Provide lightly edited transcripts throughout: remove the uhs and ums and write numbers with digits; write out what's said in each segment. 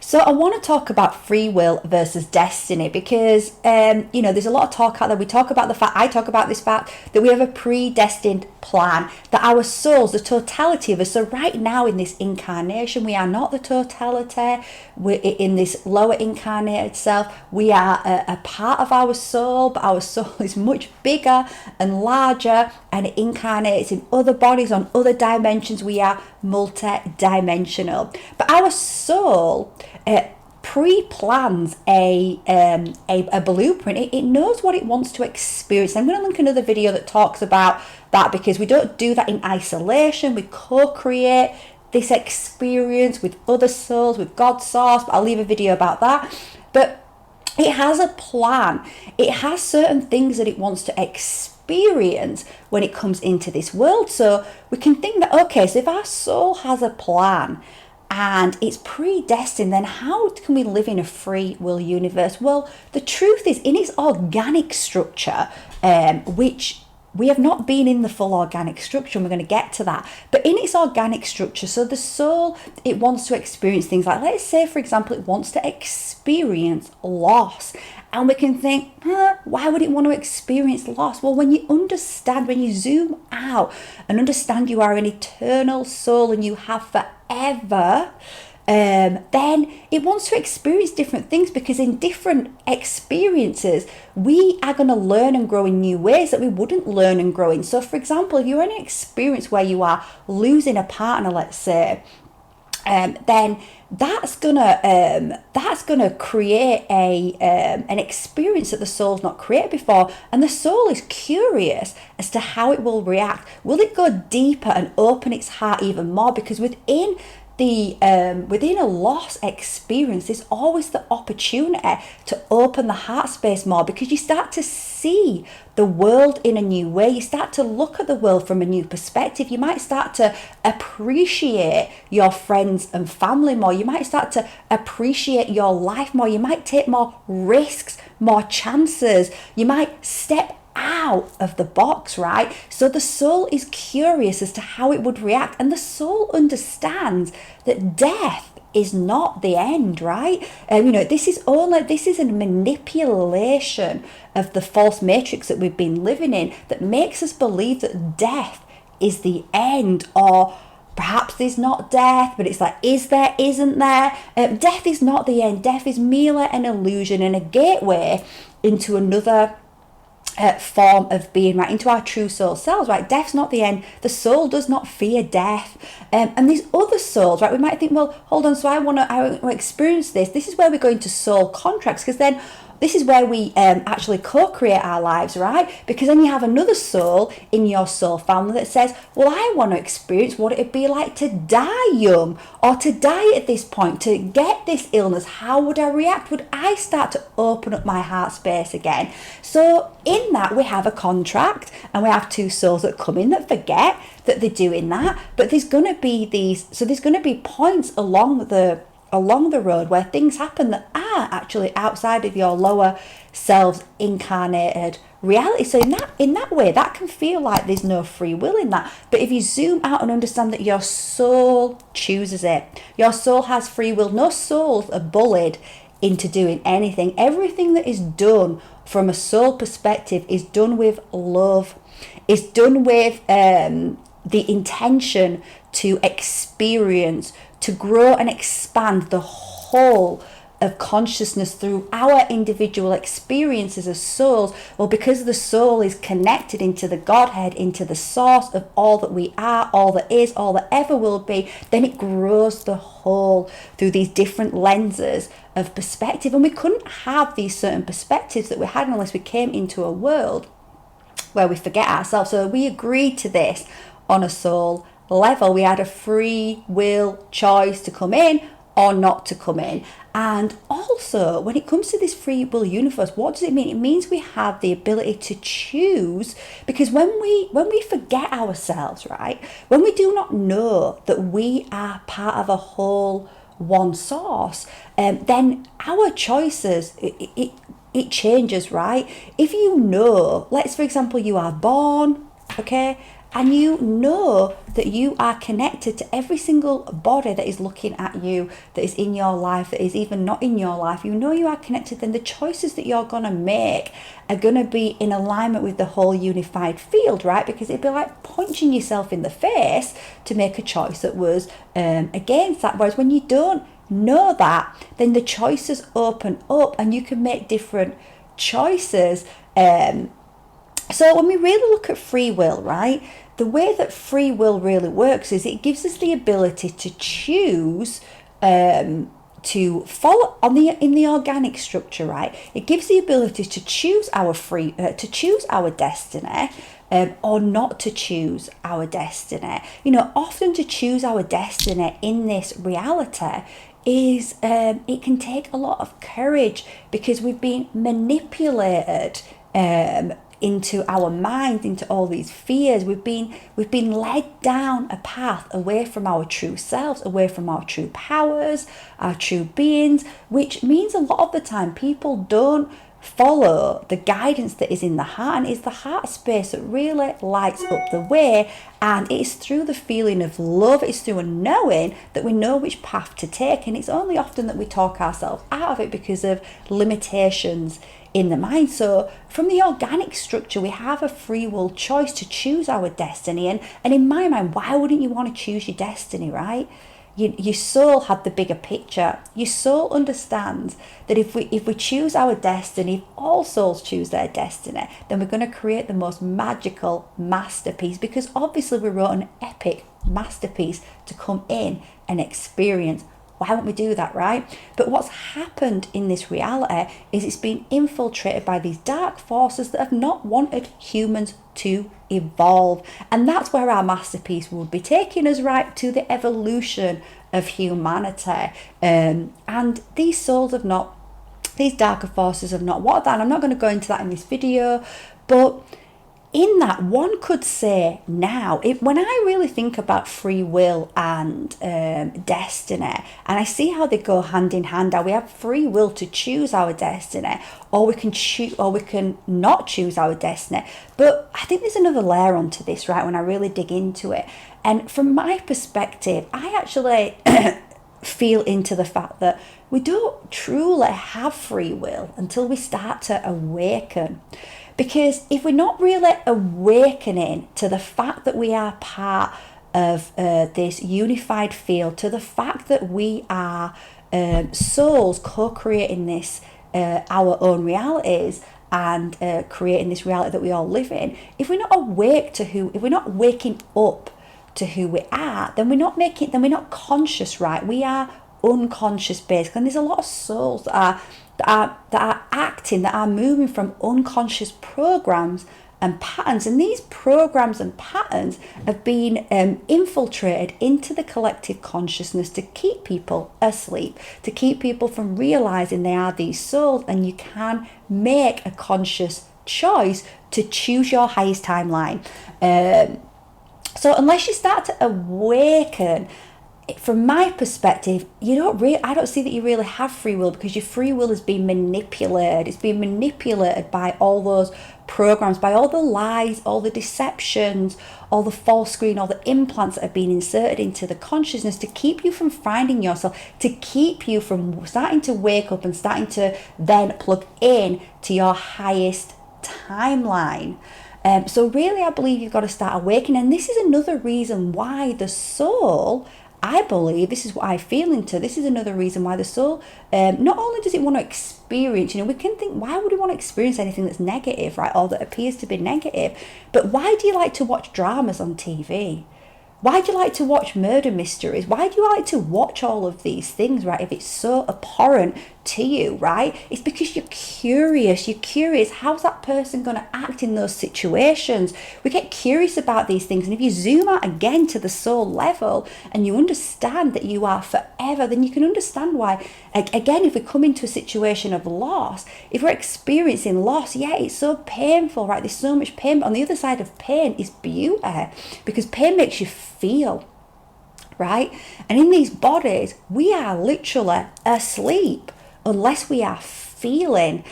So I want to talk about free will versus destiny because, there's a lot of talk out there. I talk about this fact that we have a predestined plan, that our souls, the totality of us, so right now in this incarnation, we are not the totality. We're in this lower incarnated self. We are a part of our soul, but our soul is much bigger and larger, and it incarnates in other bodies on other dimensions. We are multi-dimensional, but our soul pre-plans a blueprint. It knows what it wants to experience. I'm going to link another video that talks about that, because we don't do that in isolation. We co-create this experience with other souls, with God's source, but I'll leave a video about that. But it has a plan. It has certain things that it wants to experience when it comes into this world. So we can think that, okay, so if our soul has a plan and it's predestined, then how can we live in a free will universe? Well, the truth is, in its organic structure, which we have not been in the full organic structure, and we're going to get to that. But in its organic structure, so the soul, it wants to experience things like, let's say, for example, it wants to experience loss. And we can think, why would it want to experience loss? Well, when you understand, when you zoom out and understand you are an eternal soul and you have forever, then it wants to experience different things, because in different experiences we are going to learn and grow in new ways that we wouldn't learn and grow in. So for example, if you're in an experience where you are losing a partner, let's say, then that's gonna create an experience that the soul's not created before, and the soul is curious as to how it will react. Will it go deeper and open its heart even more? Because within a loss experience, there's always the opportunity to open the heart space more, because you start to see the world in a new way. You start to look at the world from a new perspective. You might start to appreciate your friends and family more. You might start to appreciate your life more. You might take more risks, more chances. You might step out of the box, right? So the soul is curious as to how it would react, and the soul understands that death is not the end, right? This is a manipulation of the false matrix that we've been living in, that makes us believe that death is the end, or perhaps there's not death, but it's like, is there, isn't there? Death is not the end. Death is merely an illusion and a gateway into another form of being, right, into our true soul selves, right? Death's not the end. The soul does not fear death. And these other souls, right, we might think, well, hold on, so I want to experience this. This is where we're going to soul contracts, because then this is where we actually co-create our lives, right? Because then you have another soul in your soul family that says, well, I want to experience what it'd be like to die young, or to die at this point, to get this illness. How would I react? Would I start to open up my heart space again? So in that, we have a contract, and we have two souls that come in that forget that they're doing that. But there's going to be points along the road where things happen that are actually outside of your lower self's incarnated reality. So in that way, that can feel like there's no free will in that. But if you zoom out and understand that your soul chooses it, your soul has free will. No souls are bullied into doing anything. Everything that is done from a soul perspective is done with love. It's done with the intention to experience, to grow and expand the whole of consciousness through our individual experiences as souls. Well, because the soul is connected into the Godhead, into the source of all that we are, all that is, all that ever will be, then it grows the whole through these different lenses of perspective. And we couldn't have these certain perspectives that we had unless we came into a world where we forget ourselves. So we agreed to this on a soul level. We had a free will choice to come in or not to come in. And also, when it comes to this free will universe, what does it mean? It means we have the ability to choose, because when we forget ourselves, right, when we do not know that we are part of a whole one source, then our choices, it changes, right? If you know, let's, for example, you are born, okay, and you know that you are connected to every single body that is looking at you, that is in your life, that is even not in your life, you know you are connected, then the choices that you're going to make are going to be in alignment with the whole unified field, right? Because it'd be like punching yourself in the face to make a choice that was against that. Whereas when you don't know that, then the choices open up and you can make different choices. So when we really look at free will, right, the way that free will really works is it gives us the ability to choose to follow in the organic structure, right? It gives the ability to choose our destiny, or not to choose our destiny. You know, often to choose our destiny in this reality is it can take a lot of courage, because we've been manipulated into our minds, into all these fears. We've been led down a path away from our true selves, away from our true powers, our true beings, which means a lot of the time people don't follow the guidance that is in the heart, and it's the heart space that really lights up the way. And it's through the feeling of love, it's through a knowing that we know which path to take, and it's only often that we talk ourselves out of it because of limitations in the mind. So from the organic structure, we have a free will choice to choose our destiny, and in my mind, why wouldn't you want to choose your destiny, right? Your soul had the bigger picture. Your soul understands that if we choose our destiny, if all souls choose their destiny, then we're going to create the most magical masterpiece, because obviously we wrote an epic masterpiece to come in and experience. Why won't we do that, right? But what's happened in this reality is it's been infiltrated by these dark forces that have not wanted humans to evolve. And that's where our masterpiece would be taking us, right, to the evolution of humanity. And these souls have not, these darker forces have not wanted that. And I'm not going to go into that in this video, but in that, one could say now, when I really think about free will and destiny, and I see how they go hand in hand, how we have free will to choose our destiny, or we can choose, or we can not choose our destiny. But I think there's another layer onto this, right, when I really dig into it. And from my perspective, I actually feel into the fact that we don't truly have free will until we start to awaken. Because if we're not really awakening to the fact that we are part of this unified field, to the fact that we are souls co-creating this, our own realities, and creating this reality that we all live in, if we're not if we're not waking up to who we are, then we're not conscious, right? We are unconscious based, and there's a lot of souls that are acting, that are moving from unconscious programs and patterns, and these programs and patterns have been infiltrated into the collective consciousness to keep people asleep, to keep people from realizing they are these souls, and you can make a conscious choice to choose your highest timeline. So unless you start to awaken, from my perspective, I don't see that you really have free will, because your free will is being manipulated. It's being manipulated by all those programs, by all the lies, all the deceptions, all the false screen, all the implants that are being inserted into the consciousness to keep you from finding yourself, to keep you from starting to wake up and starting to then plug in to your highest timeline. So really, I believe you've got to start awakening. And this is another reason why the soul, I believe, this is what I feel into, this is another reason why the soul, not only does it want to experience, we can think, why would we want to experience anything that's negative, right, or that appears to be negative? But why do you like to watch dramas on TV? Why do you like to watch murder mysteries? Why do you like to watch all of these things, right, if it's so abhorrent to you, right? It's because you're curious. You're curious, how's that person going to act in those situations? We get curious about these things, and if you zoom out again to the soul level and you understand that you are forever, then you can understand why, again, if we come into a situation of loss, if we're experiencing loss, yeah, it's so painful, right? There's so much pain, but on the other side of pain is beauty, because pain makes you feel, right? And in these bodies, we are literally asleep unless we are feeling.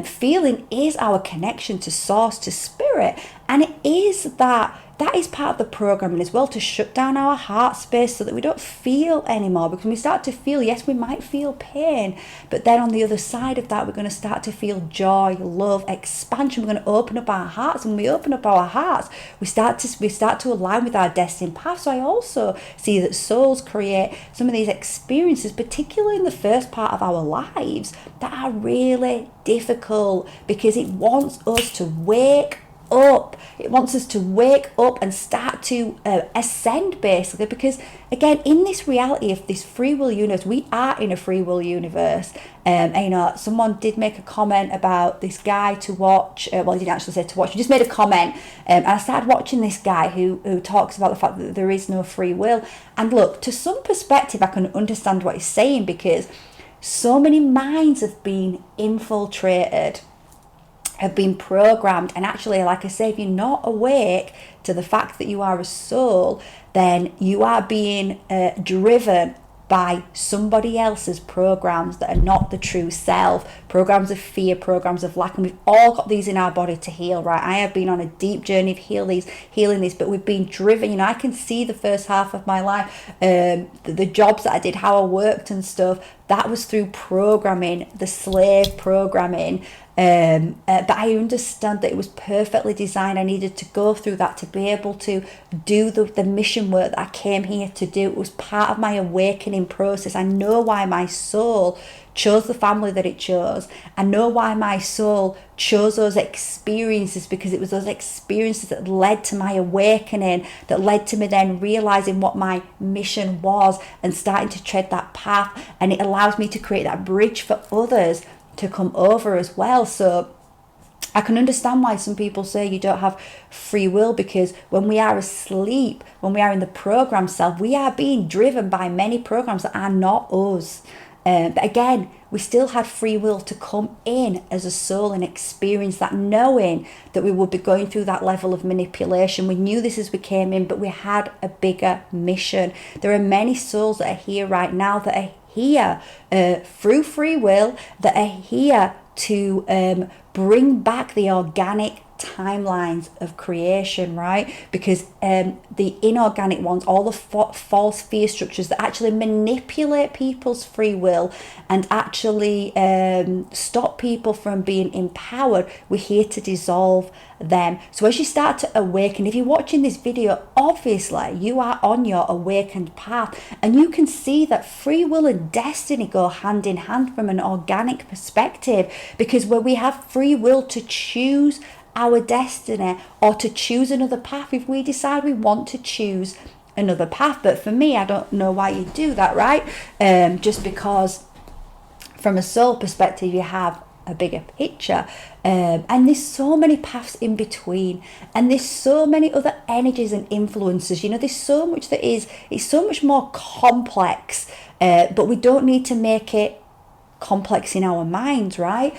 Feeling is our connection to source, to spirit, and it is that that is part of the programming as well, to shut down our heart space so that we don't feel anymore. Because when we start to feel, yes, we might feel pain, but then on the other side of that, we're going to start to feel joy, love, expansion. We're going to open up our hearts, and when we open up our hearts, we start to align with our destined path. So I also see that souls create some of these experiences, particularly in the first part of our lives, that are really difficult, because it wants us to wake up. It wants us to wake up and start to ascend, basically, because again, in this reality of this free will universe, we are in a free will universe. And you know, someone did make a comment about this guy to watch. Well, he didn't actually say to watch, he just made a comment, and I started watching this guy who talks about the fact that there is no free will. And look, to some perspective, I can understand what he's saying, because so many minds have been infiltrated, have been programmed. And actually, like I say, if you're not awake to the fact that you are a soul, then you are being driven by somebody else's programs that are not the true self, programs of fear, programs of lack. And we've all got these in our body to heal, right? I have been on a deep journey of healing these, but we've been driven. You know, I can see the first half of my life, the jobs that I did, how I worked and stuff, that was through programming, the slave programming. But I understand that it was perfectly designed. I needed to go through that to be able to do the mission work that I came here to do. It was part of my awakening process. I know why my soul chose the family that it chose. I know why my soul chose those experiences, because it was those experiences that led to my awakening, that led to me then realizing what my mission was and starting to tread that path. And it allows me to create that bridge for others to come over as well. So I can understand why some people say you don't have free will, because when we are asleep, when we are in the program self, we are being driven by many programs that are not us. But again, we still had free will to come in as a soul and experience that, knowing that we would be going through that level of manipulation. We knew this as we came in, but we had a bigger mission. There are many souls that are here right now that are here through free will, that are here to bring back the organic timelines of creation, right? Because the inorganic ones, all the false fear structures that actually manipulate people's free will and actually stop people from being empowered, we're here to dissolve them. So as you start to awaken, if you're watching this video, obviously you are on your awakened path, and you can see that free will and destiny go hand in hand from an organic perspective, because where we have free will to choose our destiny or to choose another path, if we decide we want to choose another path. But for me, I don't know why you do that, right? Just because from a soul perspective, you have a bigger picture, and there's so many paths in between, and there's so many other energies and influences. You know, there's so much that is, it's so much more complex, but we don't need to make it complex in our minds, right?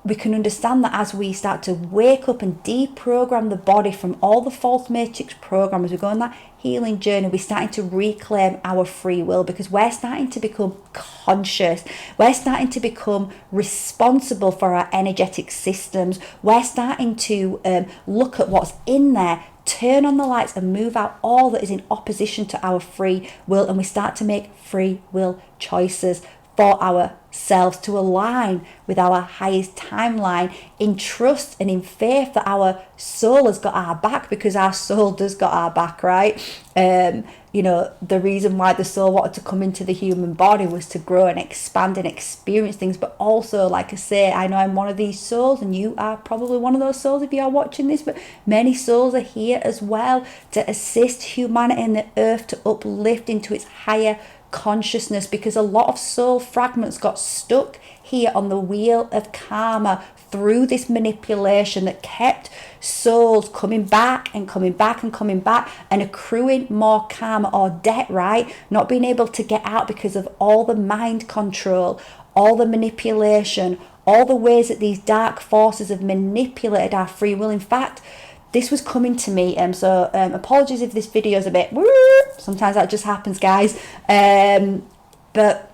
We can understand that as we start to wake up and deprogram the body from all the false matrix program, as we go on that healing journey, we're starting to reclaim our free will, because we're starting to become conscious. We're starting to become responsible for our energetic systems. We're starting to look at what's in there, turn on the lights, and move out all that is in opposition to our free will. And we start to make free will choices for ourselves to align with our highest timeline, in trust and in faith that our soul has got our back, because our soul does got our back, right? You know, the reason why the soul wanted to come into the human body was to grow and expand and experience things. But also, like I say, I know I'm one of these souls, and you are probably one of those souls if you are watching this, but many souls are here as well to assist humanity and the earth to uplift into its higher consciousness, because a lot of soul fragments got stuck here on the wheel of karma through this manipulation that kept souls coming back and coming back and coming back and accruing more karma or debt, right? Not being able to get out because of all the mind control, all the manipulation, all the ways that these dark forces have manipulated our free will. In fact, this was coming to me, so apologies if this video is a bit, sometimes that just happens, guys, but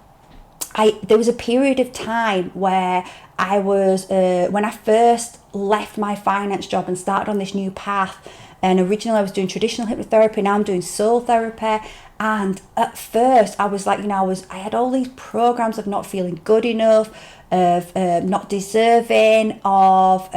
there was a period of time where I was, when I first left my finance job and started on this new path, and originally I was doing traditional hypnotherapy, now I'm doing soul therapy. And at first I was like, I had all these programs of not feeling good enough, of not deserving of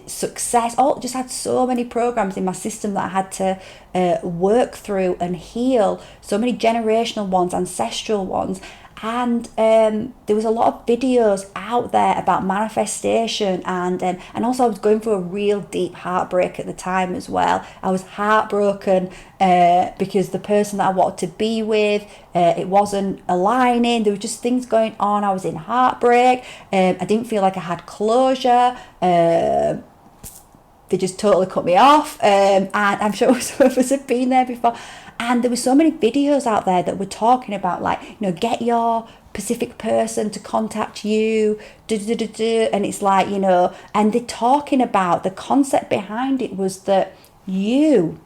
success. Just had so many programs in my system that I had to work through and heal. So many generational ones, ancestral ones. And there was a lot of videos out there about manifestation, and also I was going through a real deep heartbreak at the time as well. I was heartbroken because the person that I wanted to be with, it wasn't aligning. There were just things going on. I was in heartbreak. I didn't feel like I had closure. They just totally cut me off, and I'm sure some of us have been there before. And there were so many videos out there that were talking about, like, get your Pacific person to contact you, and it's like, and they're talking about the concept behind it was that you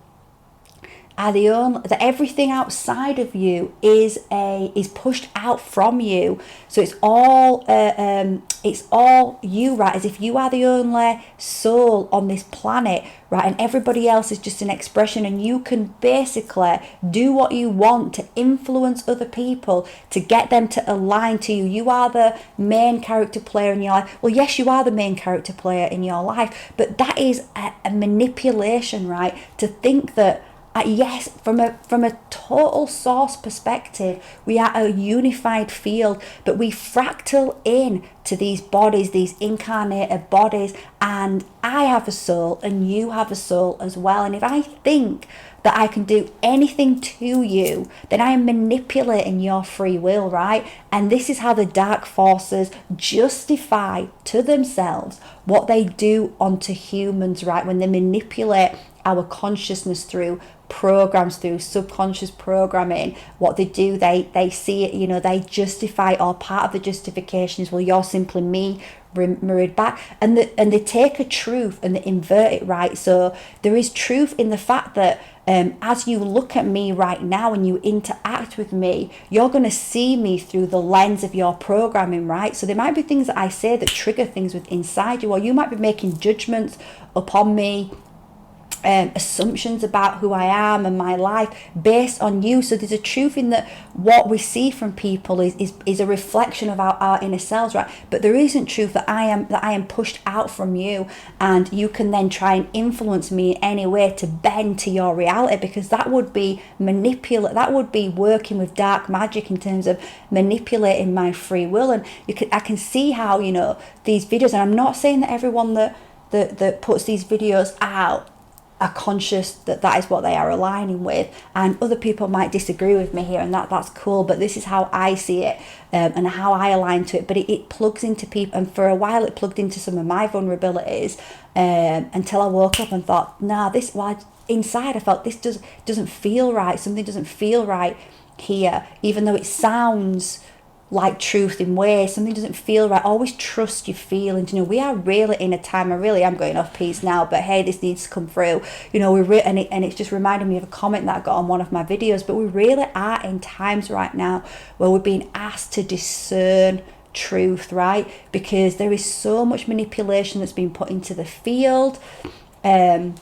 are the only, that everything outside of you is pushed out from you. So it's all you, right? As if you are the only soul on this planet, right? And everybody else is just an expression, and you can basically do what you want to influence other people to get them to align to you. You are the main character player in your life. Well, yes, you are the main character player in your life, but that is a manipulation, right? To think that yes, from a total source perspective, we are a unified field, but we fractal in to these bodies, these incarnated bodies, and I have a soul and you have a soul as well. And if I think that I can do anything to you, then I am manipulating your free will, right? And this is how the dark forces justify to themselves what they do onto humans, right? When they manipulate our consciousness through programs, through subconscious programming, what they do, they see it, they justify, or part of the justification is, well, you're simply me mirrored back, and they take a truth and they invert it, right? So there is truth in the fact that as you look at me right now and you interact with me, you're going to see me through the lens of your programming, right? So there might be things that I say that trigger things within inside you, or you might be making judgments upon me, assumptions about who I am and my life based on you. So there's a truth in that what we see from people is a reflection of our inner selves, right? But there isn't truth that I am pushed out from you, and you can then try and influence me in any way to bend to your reality, because that would be that would be working with dark magic in terms of manipulating my free will. And I can see how these videos, and I'm not saying that everyone that puts these videos out are conscious that is what they are aligning with, and other people might disagree with me here, and that's cool, but this is how I see it, and how I align to it. But it plugs into people, and for a while it plugged into some of my vulnerabilities, until I woke up and thought, inside I felt this doesn't feel right. Something doesn't feel right here, even though it sounds like truth in ways. Something doesn't feel right. Always trust your feelings. We are really in a time, I really am going off piece now, but hey, this needs to come through. And it's just reminded me of a comment that I got on one of my videos, but we really are in times right now where we're being asked to discern truth, right? Because there is so much manipulation that's been put into the field, and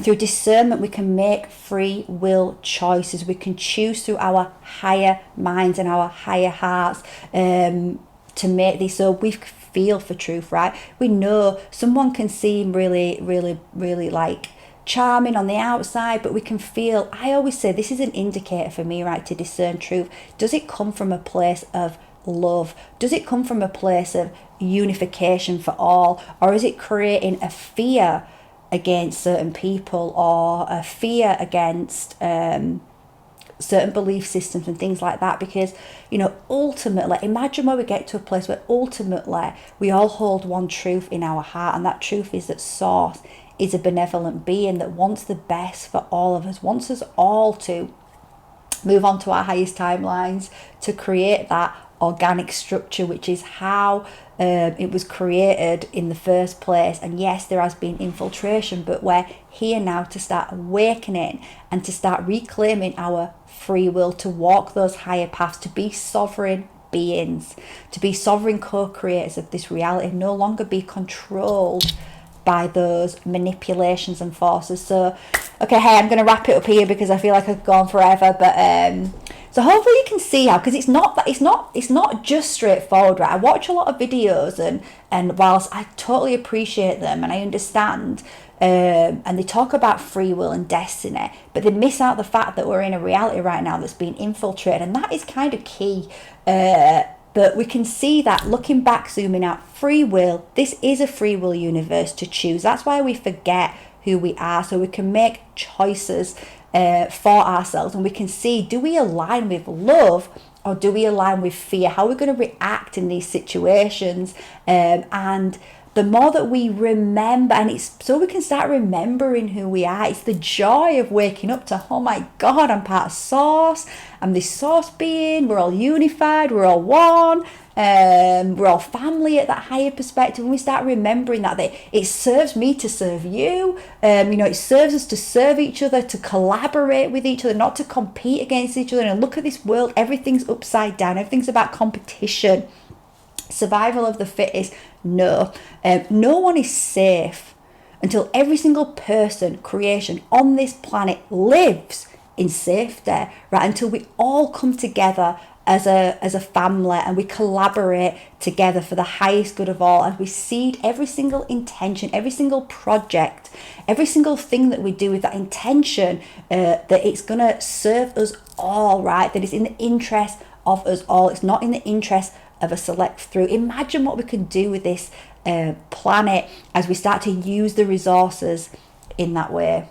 through discernment, we can make free will choices. We can choose through our higher minds and our higher hearts to make these. So we feel for truth, right? We know someone can seem really, really, really like charming on the outside, but we can feel, I always say, this is an indicator for me, right, to discern truth. Does it come from a place of love? Does it come from a place of unification for all? Or is it creating a fear against certain people, or a fear against certain belief systems and things like that? Because ultimately, imagine where we get to a place where ultimately we all hold one truth in our heart, and that truth is that Source is a benevolent being that wants the best for all of us, wants us all to move on to our highest timelines, to create that organic structure, which is how it was created in the first place. And yes, there has been infiltration, but we're here now to start awakening and to start reclaiming our free will, to walk those higher paths, to be sovereign beings, to be sovereign co-creators of this reality, and no longer be controlled by those manipulations and forces. So, okay, hey, I'm going to wrap it up here because I feel like I've gone forever, but so hopefully you can see how, because it's not just straightforward, right? I watch a lot of videos, and whilst I totally appreciate them and I understand, and they talk about free will and destiny, but they miss out the fact that we're in a reality right now that's being infiltrated, and that is kind of key. But we can see that, looking back, zooming out, free will, this is a free will universe to choose. That's why we forget who we are, so we can make choices for ourselves, and we can see, do we align with love or do we align with fear? How are we going to react in these situations? And the more that we remember, and it's so we can start remembering who we are. It's the joy of waking up to, oh my God, I'm part of Source. I'm this Source being. We're all unified. We're all one. We're all family at that higher perspective. And we start remembering that it serves me to serve you. It serves us to serve each other, to collaborate with each other, not to compete against each other. And look at this world. Everything's upside down. Everything's about competition. Survival of the fittest. No. No one is safe until every single person, creation on this planet lives in safety, right? Until we all come together as a family and we collaborate together for the highest good of all, and we seed every single intention, every single project, every single thing that we do with that intention, that it's going to serve us all, right? That it's in the interest of us all. It's not in the interest of a select few. Imagine what we can do with this planet as we start to use the resources in that way.